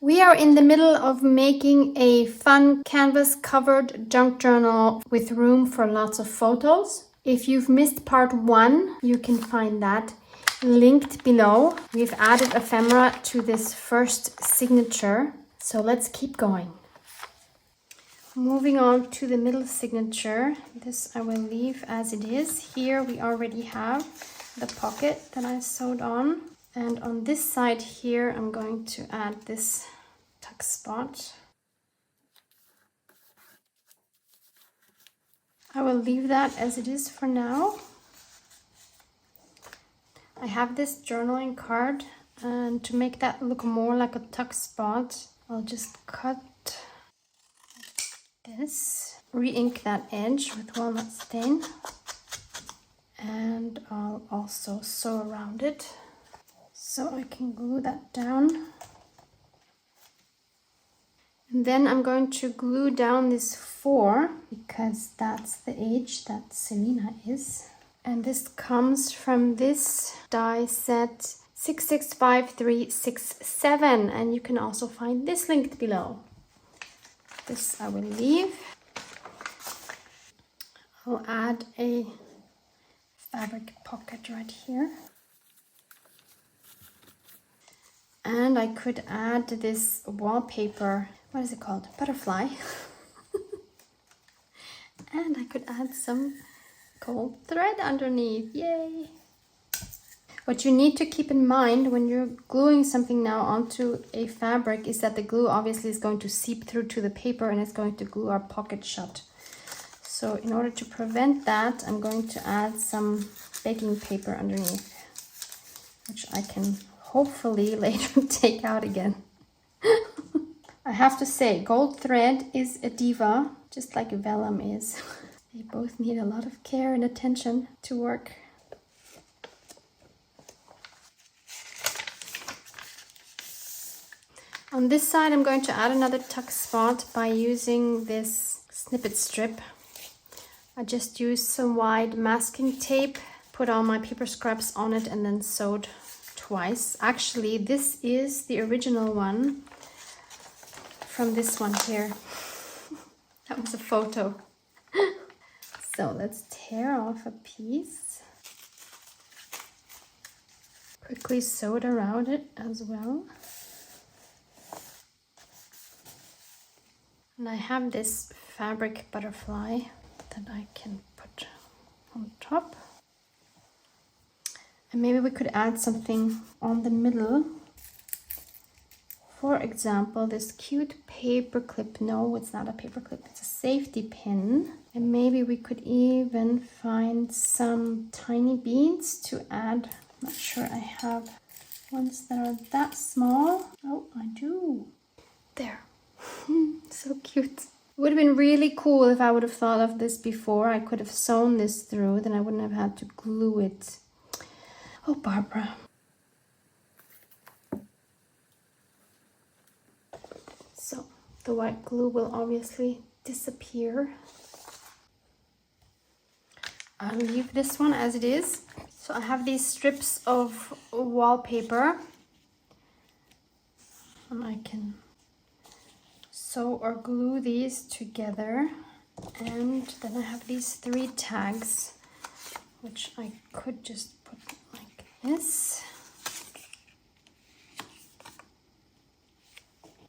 We are in the middle of making a fun canvas covered junk journal with room for lots of photos. If you've missed part 1, you can find that linked below. We've added ephemera to this first signature, so let's keep going. Moving on to the middle signature, this I will leave as it is. Here we already have the pocket that I sewed on. And on this side here, I'm going to add this tuck spot. I will leave that as it is for now. I have this journaling card, and to make that look more like a tuck spot, I'll just cut this, re-ink that edge with walnut stain, and I'll also sew around it so I can glue that down. And then I'm going to glue down this 4 because that's the age that Selena is. And this comes from this die set 665367, and you can also find this linked below. This I will leave. I'll add a fabric pocket right here. And I could add this wallpaper, what is it called? Butterfly. And I could add some gold thread underneath, yay! What you need to keep in mind when you're gluing something now onto a fabric is that the glue obviously is going to seep through to the paper and it's going to glue our pocket shut. So in order to prevent that, I'm going to add some baking paper underneath, which I can hopefully later take out again. I have to say, gold thread is a diva, just like vellum is. They both need a lot of care and attention to work. On this side, I'm going to add another tuck spot by using this snippet strip. I just used some wide masking tape, put all my paper scraps on it, and then sewed twice. Actually, this is the original one from this one here. That was a photo. So let's tear off a piece. Quickly sew it around it as well. And I have this fabric butterfly that I can put on top. And maybe we could add something on the middle. For example, this cute paper clip. No, it's not a paper clip, it's a safety pin. And maybe we could even find some tiny beads to add. I'm not sure I have ones that are that small. Oh, I do. There. So cute. Would have been really cool if I would have thought of this before. I could have sewn this through, then I wouldn't have had to glue it. Oh, Barbara. So the white glue will obviously disappear. I'll leave this one as it is. So I have these strips of wallpaper, and I can sew or glue these together. And then I have these 3 tags, which I could just put like this.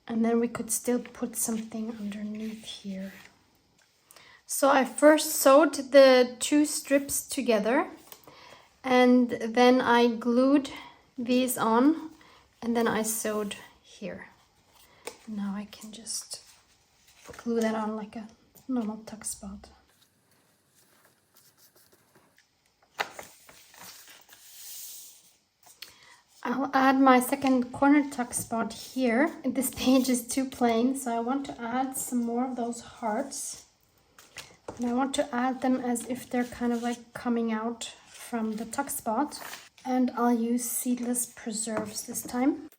And then we could still put something underneath here. So I first sewed the 2 strips together, and then I glued these on, and then I sewed here. Now I can just glue that on like a normal tuck spot. I'll add my second corner tuck spot here. This page is too plain, so I want to add some more of those hearts. And I want to add them as if they're kind of like coming out from the tuck spot. And I'll use seedless preserves this time.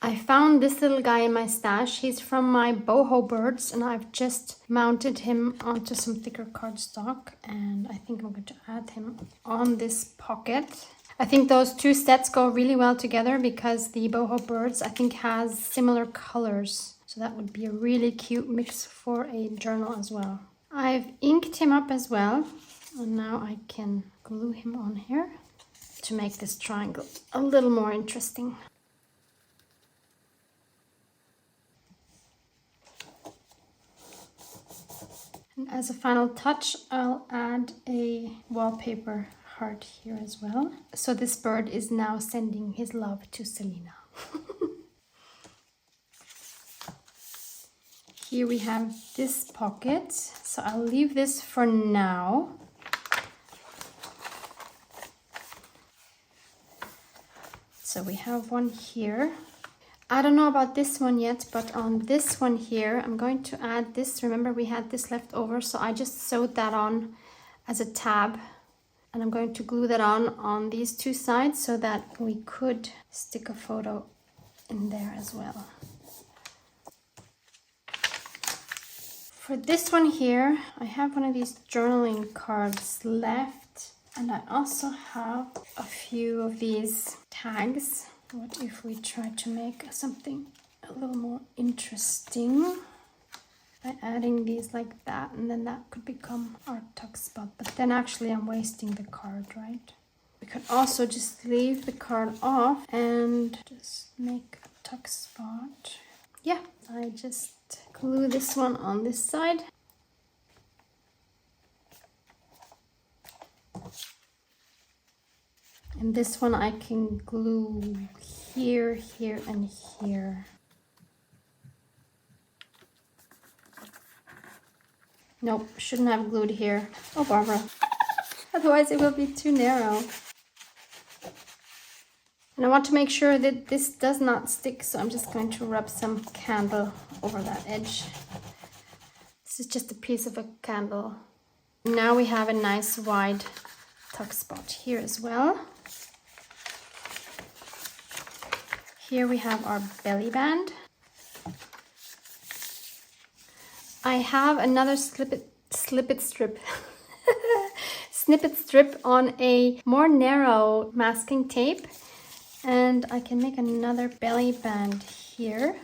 I found this little guy in my stash. He's from my boho birds, and I've just mounted him onto some thicker cardstock, and I think I'm going to add him on this pocket. I think those two sets go really well together because the boho birds, I think, has similar colors. So that would be a really cute mix for a journal as well. I've inked him up as well, and now I can glue him on here to make this triangle a little more interesting. And as a final touch, I'll add a wallpaper heart here as well. So this bird is now sending his love to Selena. Here we have this pocket, so I'll leave this for now. So we have one here. I don't know about this one yet, but on this one here, I'm going to add this. Remember, we had this left over, so I just sewed that on as a tab. And I'm going to glue that on these two sides so that we could stick a photo in there as well. For this one here, I have one of these journaling cards left. And I also have a few of these tags. What if we try to make something a little more interesting by adding these like that, and then that could become our tuck spot. But then actually I'm wasting the card, right? We could also just leave the card off and just make a tuck spot. Yeah, I just glue this one on this side. And this one I can glue here, here, and here. Nope, shouldn't have glued here. Oh, Barbara. Otherwise it will be too narrow. And I want to make sure that this does not stick, so I'm just going to rub some candle over that edge. This is just a piece of a candle. Now we have a nice wide tuck spot here as well. Here we have our belly band. I have another snippet strip on a more narrow masking tape, and I can make another belly band here.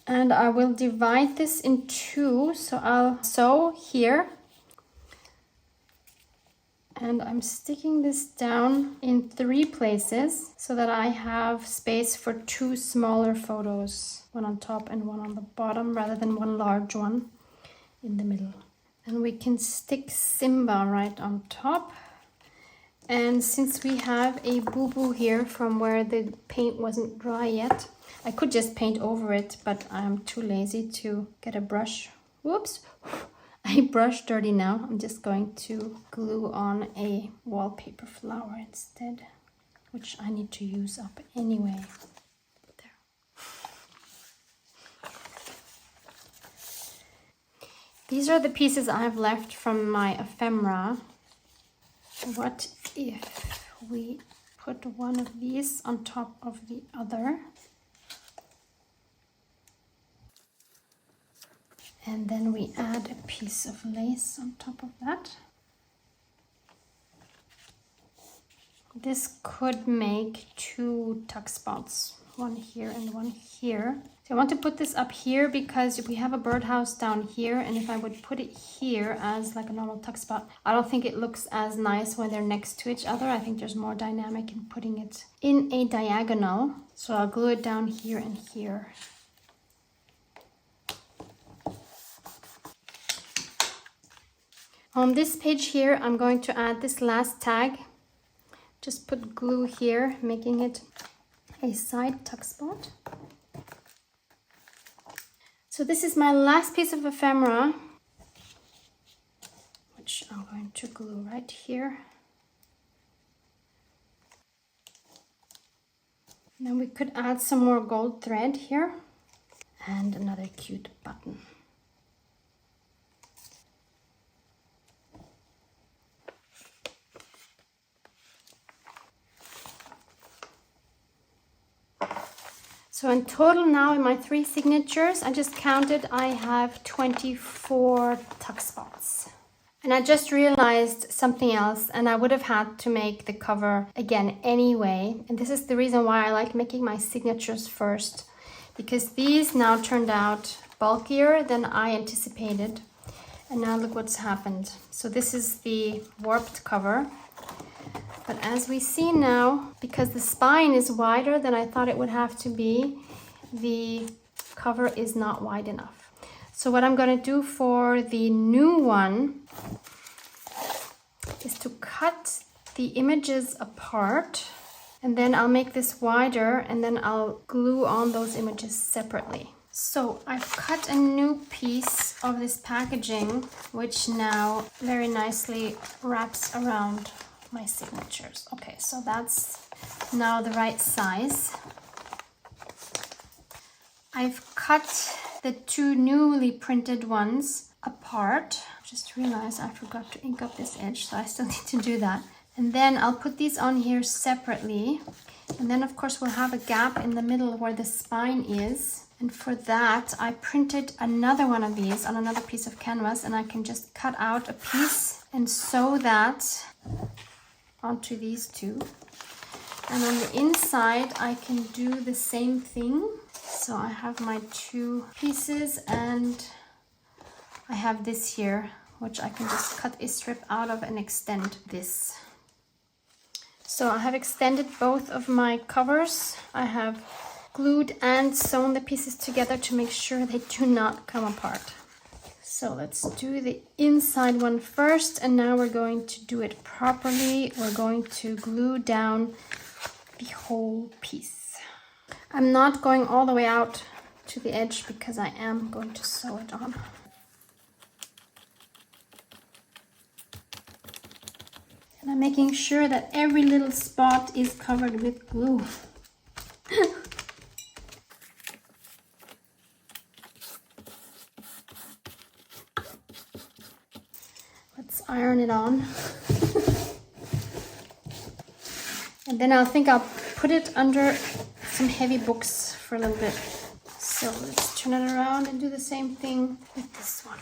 And I will divide this in two, so I'll sew here. And I'm sticking this down in 3 places so that I have space for 2 smaller photos, one on top and one on the bottom, rather than one large one in the middle. And we can stick Simba right on top. And since we have a boo-boo here from where the paint wasn't dry yet, I could just paint over it, but I'm too lazy to get a brush. Whoops! I brush dirty now. I'm just going to glue on a wallpaper flower instead, which I need to use up anyway. There. These are the pieces I have left from my ephemera. What if we put one of these on top of the other? And then we add a piece of lace on top of that. This could make 2 tuck spots, one here and one here. So I want to put this up here because we have a birdhouse down here, and if I would put it here as like a normal tuck spot, I don't think it looks as nice when they're next to each other. I think there's more dynamic in putting it in a diagonal. So I'll glue it down here and here. On this page here, I'm going to add this last tag. Just put glue here, making it a side tuck spot. So this is my last piece of ephemera, which I'm going to glue right here. And then we could add some more gold thread here and another cute button. So in total now in my 3 signatures, I just counted, I have 24 tuck spots. And I just realized something else, and I would have had to make the cover again anyway. And this is the reason why I like making my signatures first, because these now turned out bulkier than I anticipated. And now look what's happened. So this is the warped cover. But as we see now, because the spine is wider than I thought it would have to be, the cover is not wide enough. So what I'm going to do for the new one is to cut the images apart, and then I'll make this wider, and then I'll glue on those images separately. So I've cut a new piece of this packaging, which now very nicely wraps around my signatures. Okay, so that's now the right size. I've cut the 2 newly printed ones apart. Just realized I forgot to ink up this edge, so I still need to do that. And then I'll put these on here separately. And then of course we'll have a gap in the middle where the spine is. And for that, I printed another one of these on another piece of canvas, and I can just cut out a piece and sew that onto these 2. And on the inside, I can do the same thing. So I have my 2 pieces, and I have this here, which I can just cut a strip out of and extend this. So I have extended both of my covers. I have glued and sewn the pieces together to make sure they do not come apart. So let's do the inside one first, and now we're going to do it properly. We're going to glue down the whole piece. I'm not going all the way out to the edge because I am going to sew it on. And I'm making sure that every little spot is covered with glue. Let's iron it on. And then I'll put it under some heavy books for a little bit. So let's turn it around and do the same thing with this one.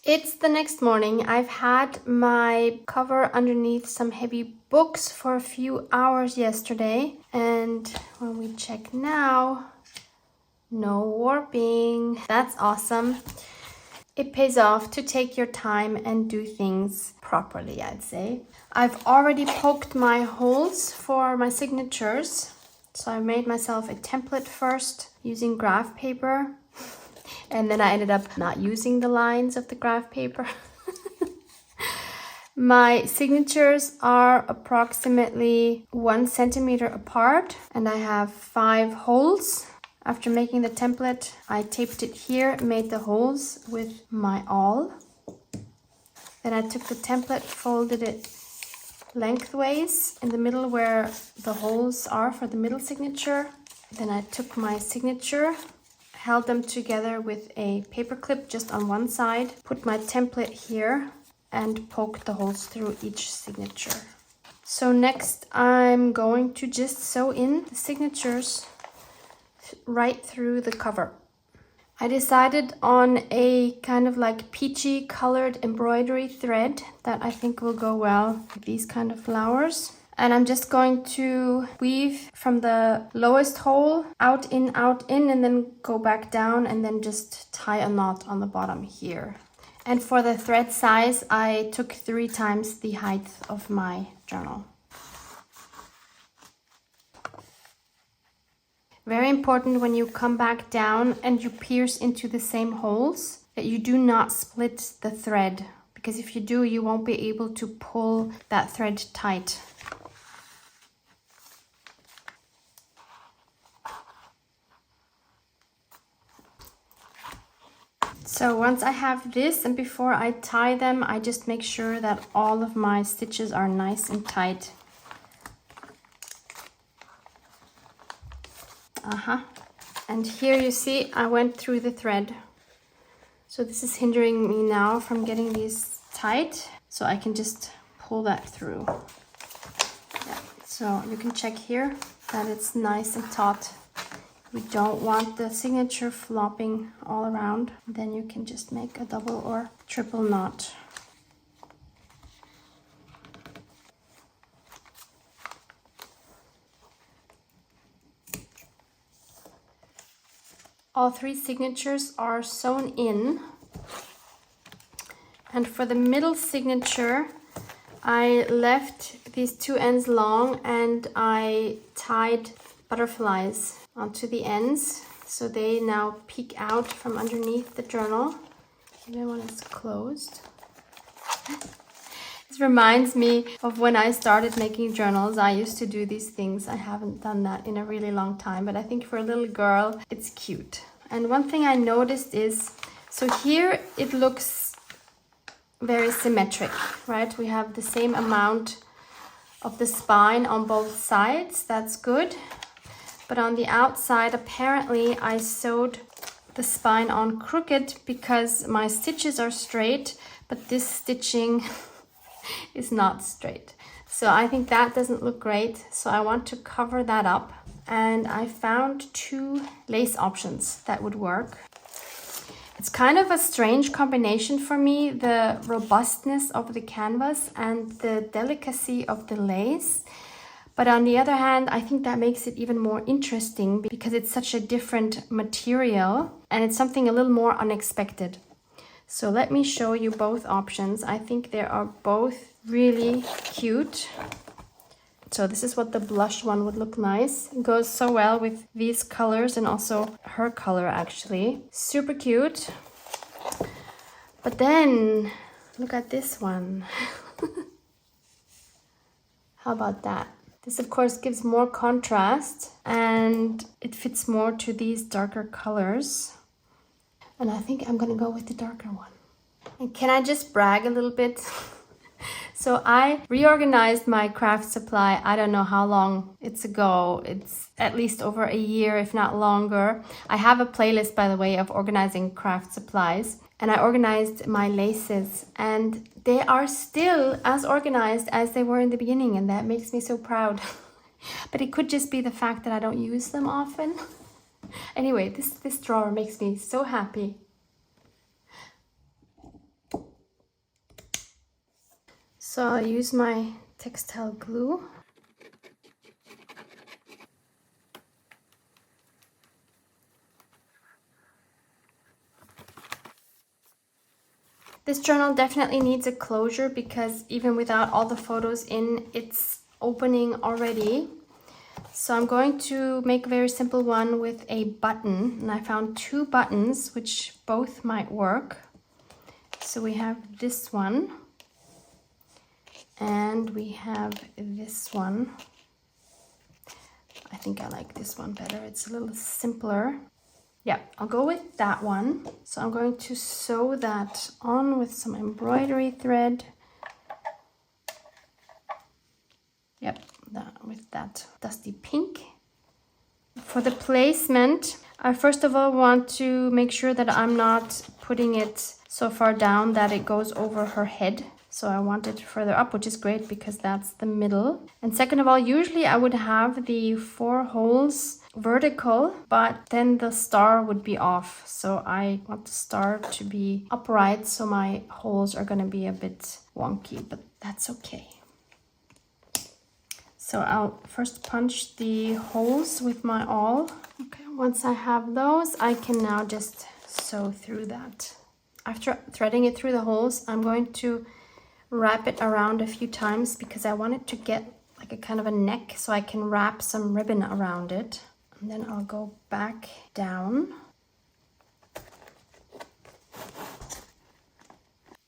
It's the next morning. I've had my cover underneath some heavy books for a few hours yesterday, and when we check now, no warping. That's awesome. It pays off to take your time and do things properly, I'd say. I've already poked my holes for my signatures. So I made myself a template first using graph paper. And then I ended up not using the lines of the graph paper. My signatures are approximately 1 centimeter apart, and I have 5 holes. After making the template, I taped it here, made the holes with my awl. Then I took the template, folded it lengthways in the middle where the holes are for the middle signature. Then I took my signature, held them together with a paper clip just on one side, put my template here, and poked the holes through each signature. So next I'm going to just sew in the signatures right through the cover. I decided on a kind of like peachy colored embroidery thread that I think will go well with these kind of flowers. And I'm just going to weave from the lowest hole out in, and then go back down and then just tie a knot on the bottom here. And for the thread size, I took 3 times the height of my journal. Very important when you come back down and you pierce into the same holes that you do not split the thread, because if you do, you won't be able to pull that thread tight. So once I have this, and before I tie them, I just make sure that all of my stitches are nice and tight. And here you see I went through the thread. So this is hindering me now from getting these tight, so I can just pull that through. So you can check here that it's nice and taut. We don't want the signature flopping all around. Then you can just make a double or triple knot. All 3 signatures are sewn in. And for the middle signature, I left these 2 ends long and I tied butterflies onto the ends. So they now peek out from underneath the journal, even when it's closed. This reminds me of when I started making journals. I used to do these things. I haven't done that in a really long time, but I think for a little girl, it's cute. And one thing I noticed is, so here it looks very symmetric, right? We have the same amount of the spine on both sides. That's good. But on the outside, apparently I sewed the spine on crooked because my stitches are straight, but this stitching is not straight. So I think that doesn't look great. So I want to cover that up. And I found 2 lace options that would work. It's kind of a strange combination for me, the robustness of the canvas and the delicacy of the lace. But on the other hand, I think that makes it even more interesting because it's such a different material and it's something a little more unexpected. So let me show you both options. I think they are both really cute. So this is what the blush one would look nice. It goes so well with these colors and also her color actually. Super cute. But then look at this one. How about that? This of course gives more contrast and it fits more to these darker colors. And I think I'm gonna go with the darker one. And can I just brag a little bit? So I reorganized my craft supply, I don't know how long it's ago. It's at least over a year, if not longer. I have a playlist, by the way, of organizing craft supplies. And I organized my laces and they are still as organized as they were in the beginning. And that makes me so proud. But it could just be the fact that I don't use them often. Anyway, this drawer makes me so happy. So I'll use my textile glue. This journal definitely needs a closure because even without all the photos in, it's opening already. So I'm going to make a very simple one with a button. And I found 2 buttons, which both might work. So we have this one. And we have this one. I think I like this one better. It's a little simpler. Yeah, I'll go with that one. So I'm going to sew that on with some embroidery thread. Yep, with that dusty pink. For the placement, I first of all want to make sure that I'm not putting it so far down that it goes over her head. So I want it further up, which is great because that's the middle. And second of all, usually I would have the 4 holes vertical, but then the star would be off. So I want the star to be upright, so my holes are going to be a bit wonky, but that's okay. So I'll first punch the holes with my awl. Okay, once I have those, I can now just sew through that. After threading it through the holes, I'm going to wrap it around a few times because I want it to get like a kind of a neck so I can wrap some ribbon around it. And then I'll go back down.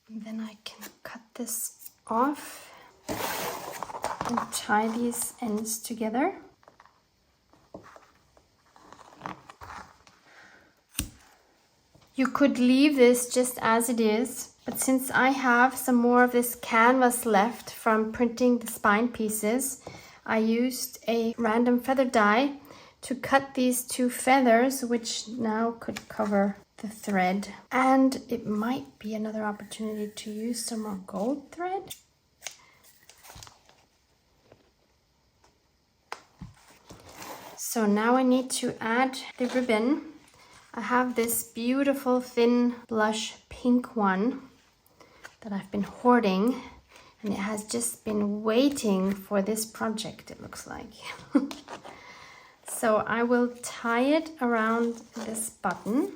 And then I can cut this off and tie these ends together. You could leave this just as it is, but since I have some more of this canvas left from printing the spine pieces, I used a random feather die to cut these 2 feathers, which now could cover the thread. And it might be another opportunity to use some more gold thread. So now I need to add the ribbon. I have this beautiful thin blush pink one that I've been hoarding, and it has just been waiting for this project, it looks like. So I will tie it around this button.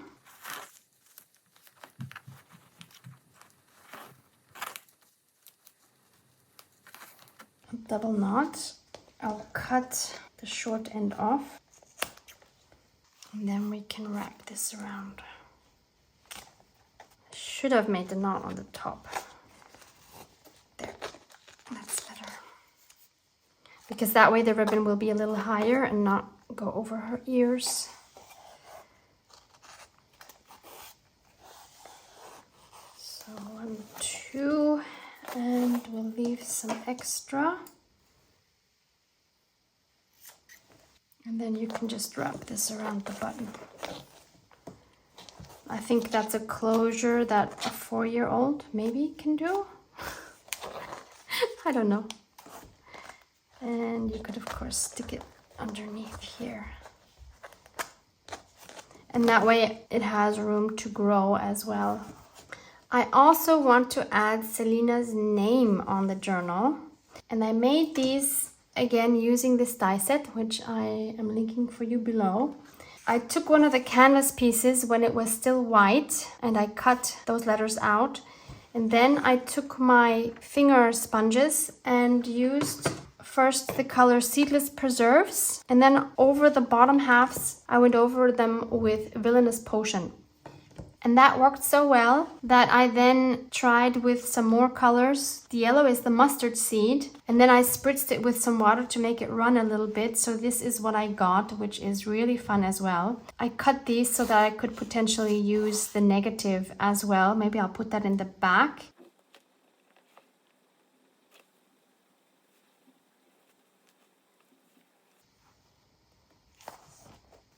A double knot. I'll cut the short end off, and then we can wrap this around. I should have made the knot on the top. There, that's better. Because that way the ribbon will be a little higher and not go over her ears. So 1, 2, and we'll leave some extra. And then you can just wrap this around the button. I think that's a closure that a 4-year-old maybe can do. I don't know. And you could of course stick it underneath here. And that way it has room to grow as well. I also want to add Selina's name on the journal. And I made these again using this die set, which I am linking for you below. I took one of the canvas pieces when it was still white and I cut those letters out. And then I took my finger sponges and used first the color Seedless Preserves, and then over the bottom halves I went over them with Villainous Potion. And that worked so well that I then tried with some more colors. The yellow is the mustard seed, and then I spritzed it with some water to make it run a little bit. So this is what I got, which is really fun as well. I cut these so that I could potentially use the negative as well. Maybe I'll put that in the back.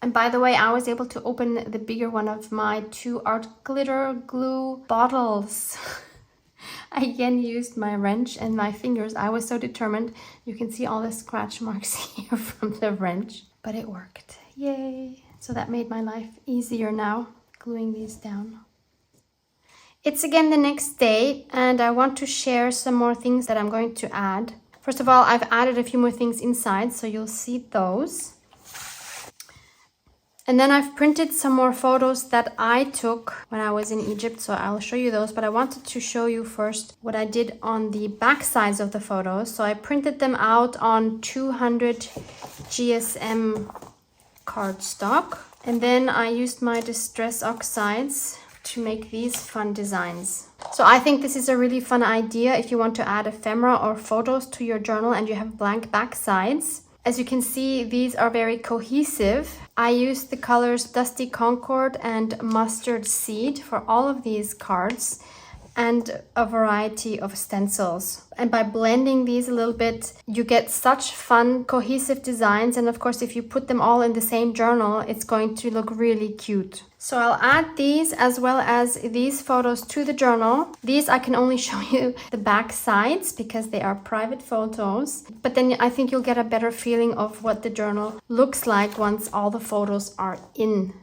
And by the way, I was able to open the bigger one of my 2 art glitter glue bottles. I again used my wrench and my fingers. I was so determined. You can see all the scratch marks here from the wrench, but it worked. Yay! So that made my life easier now, gluing these down. It's again the next day, and I want to share some more things that I'm going to add. First of all, I've added a few more things inside, so you'll see those. And then I've printed some more photos that I took when I was in Egypt, so I'll show you those. But I wanted to show you first what I did on the back sides of the photos. So I printed them out on 200 GSM cardstock. And then I used my Distress Oxides to make these fun designs. So I think this is a really fun idea if you want to add ephemera or photos to your journal and you have blank back sides. As you can see, these are very cohesive. I used the colors Dusty Concord and Mustard Seed for all of these cards and a variety of stencils. And by blending these a little bit, you get such fun, cohesive designs. And of course, if you put them all in the same journal, it's going to look really cute. So I'll add these as well as these photos to the journal. These I can only show you the back sides because they are private photos. But then I think you'll get a better feeling of what the journal looks like once all the photos are in.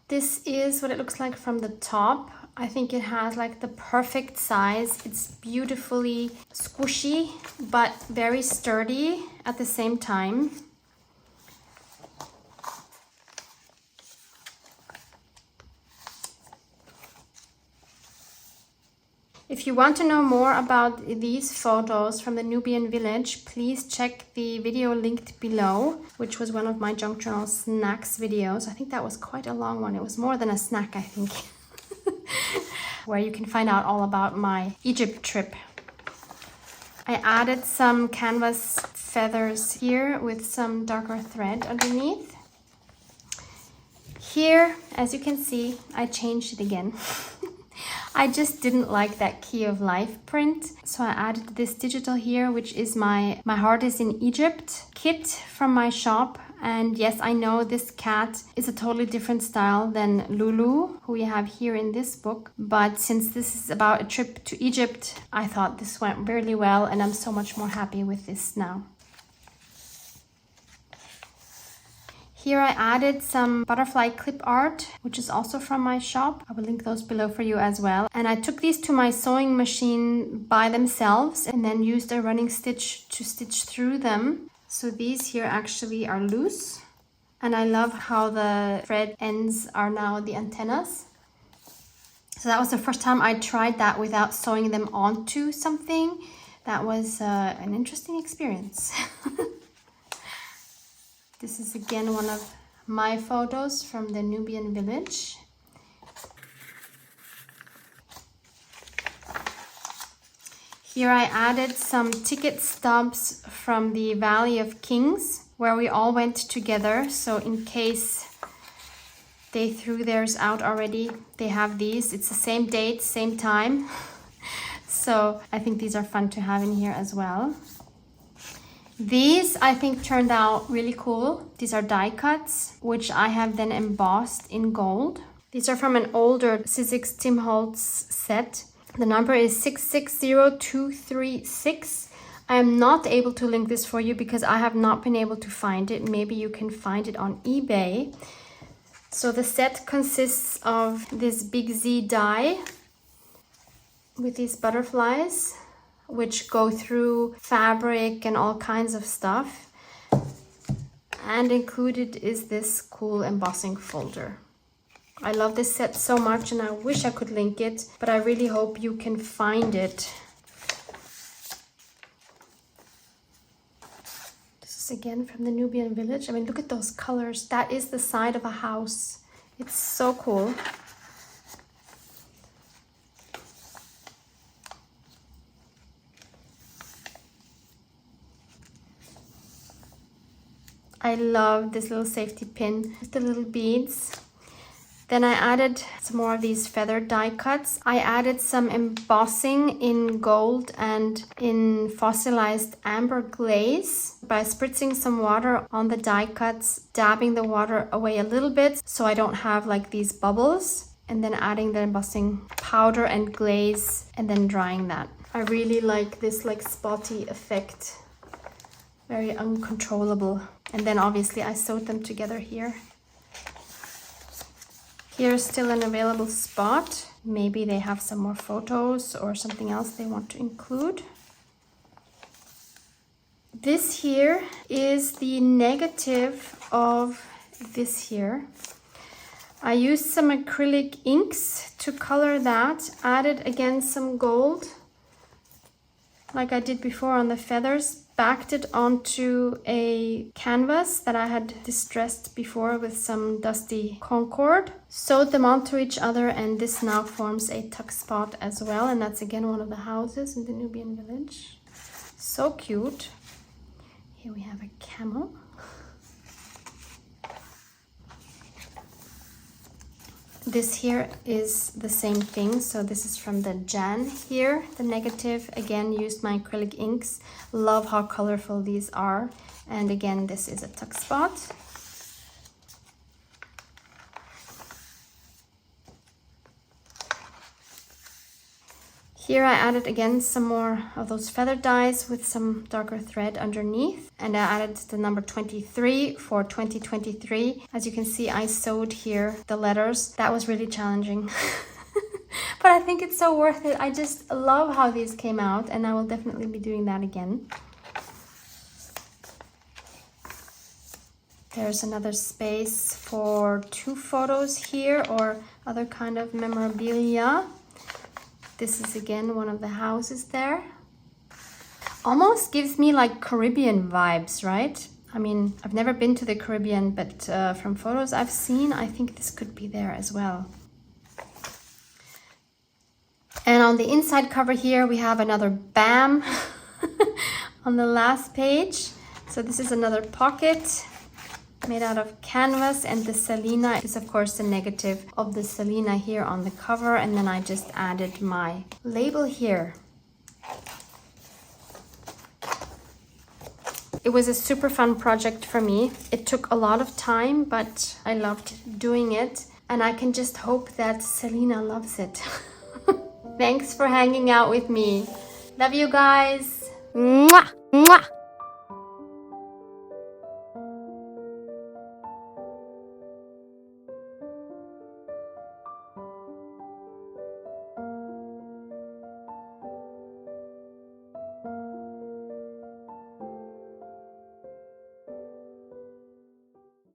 This is what it looks like from the top. I think it has like the perfect size. It's beautifully squishy, but very sturdy at the same time. If you want to know more about these photos from the Nubian village, please check the video linked below, which was one of my Junk Journal snacks videos. I think that was quite a long one. It was more than a snack, I think. Where you can find out all about my Egypt trip. I added some canvas feathers here with some darker thread underneath. Here, as you can see, I changed it again. I just didn't like that Key of Life print, so I added this digital here, which is my Heart is in Egypt kit from my shop. And yes, I know this cat is a totally different style than Lulu, who we have here in this book. But since this is about a trip to Egypt, I thought this went really well, and I'm so much more happy with this now. Here I added some butterfly clip art, which is also from my shop. I will link those below for you as well. And I took these to my sewing machine by themselves and then used a running stitch to stitch through them. So these here actually are loose. And I love how the thread ends are now the antennas. So that was the first time I tried that without sewing them onto something. That was an interesting experience. This is again one of my photos from the Nubian village. Here I added some ticket stubs from the Valley of Kings, where we all went together. So in case they threw theirs out already, they have these. It's the same date, same time. So I think these are fun to have in here as well. These I think turned out really cool. These are die cuts, which I have then embossed in gold. These are from an older Sizzix Tim Holtz set. The number is 660236. I am not able to link this for you because I have not been able to find it. Maybe you can find it on eBay. So the set consists of this Big Z die with these butterflies, which go through fabric and all kinds of stuff. And included is this cool embossing folder. I love this set so much and I wish I could link it, but I really hope you can find it. This is again from the Nubian village. I mean, look at those colors. That is the side of a house. It's so cool. I love this little safety pin with the little beads. Then I added some more of these feather die cuts. I added some embossing in gold and in fossilized amber glaze by spritzing some water on the die cuts, dabbing the water away a little bit so I don't have like these bubbles, and then adding the embossing powder and glaze and then drying that. I really like this like spotty effect. Very uncontrollable. And then obviously I sewed them together here. Here's still an available spot. Maybe they have some more photos or something else they want to include. This here is the negative of this here. I used some acrylic inks to color that, added again some gold, like I did before on the feathers, backed it onto a canvas that I had distressed before with some dusty concord, sewed them onto each other, and this now forms a tuck spot as well. And that's again one of the houses in the Nubian village. So cute. Here we have a camel. This here is the same thing. So this is from the Jan here. The negative, again, used my acrylic inks. Love how colorful these are. And again, this is a tuck spot. Here I added again some more of those feather dies with some darker thread underneath. And I added the number 23 for 2023. As you can see, I sewed here the letters. That was really challenging. But I think it's so worth it. I just love how these came out, and I will definitely be doing that again. There's another space for 2 photos here or other kind of memorabilia. This is again one of the houses there. Almost gives me like Caribbean vibes, right? I mean, I've never been to the Caribbean, but from photos I've seen, I think this could be there as well. And on the inside cover here, we have another BAM on the last page. So this is another pocket made out of canvas, and the Selena is of course the negative of the Selena here on the cover, and then I just added my label here. It was a super fun project for me. It took a lot of time, but I loved doing it, and I can just hope that Selena loves it. Thanks for hanging out with me. Love you guys. Mwah, mwah.